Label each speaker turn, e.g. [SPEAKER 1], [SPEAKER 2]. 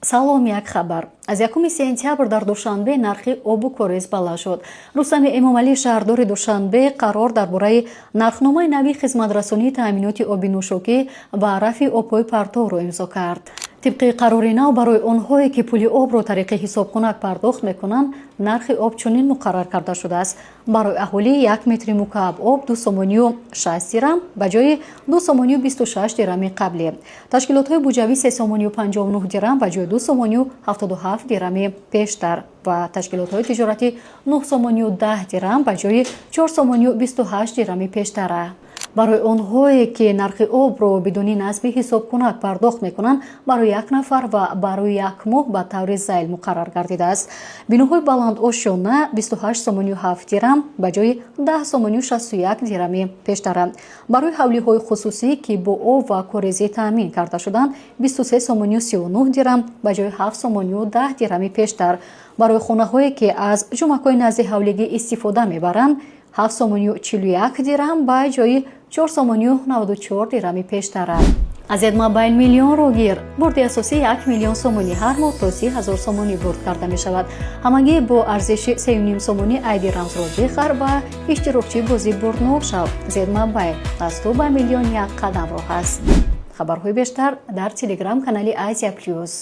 [SPEAKER 1] салом, як хабар. Аз 1 сентябр дар Душанбе нархи обу корез баланд шуд. Рустами Эмомалӣ, шаҳрдори Душанбе, қарор дар бораи нархномаи нави хизматрасонии таъминоти оби нӯшокӣ ва рафъи обҳои партовро имзо кард. тибқи қарори нав барои онҳое ки пули обро тариқи ҳисобхонак пардохт мекунанд, нархи об чунин муқаррар карда шудааст. Барои аҳолӣ 1 метри мукааб об 2 сомонию 6 дирам ба ҷои 2 сомонию 26 дирами қаблӣ. Ташкилотҳои буҷавӣ 3 сомонию 59 дирам ба ҷои 2 сомонию 77 дирами пештар ва ташкилотҳои тиҷоратӣ 9 сомонию 10 дирам ба ҷои 4 сомонию 28 дирами пештара. барои онҳое ки нархи обро бидуни насби ҳисобкунак пардохт мекунанд, барои 1 нафар ва барои 1 моҳ ба таври зайл муқаррар гардидааст. биноҳои баландошона 28 сомонию 7 дирам ба ҷои 10 сомонию 61 дирами пештара. барои ҳавлиҳои хусусӣ ки бо об ва корезӣ таъмин карда шуданд, 23 сомонию 39 дирам ба ҷои 7 сомонию 10 дирами пештар. барои хонаҳое ки аз ҷумакҳои назди ҳавлигӣ истифода мебаранд, 7 сомонию 41 дирам ба ҷои 4 сомонию 94 дирами пештара. Азед Мобайл миллионро гир. бурди асосӣ 1 миллион сомонӣ ҳар моҳ то 30 000 сомонӣ бурд карда мешавад. ҳамагӣ бо арзиши 3.5 сомонӣ айди рамзро бихар ва иштирокчии бозӣ бурднок шав. Азед Мобайл аз ту ба миллион 1 қадам роҳ аст. хабарҳои бештар дар телеграм канали Азия Плюс.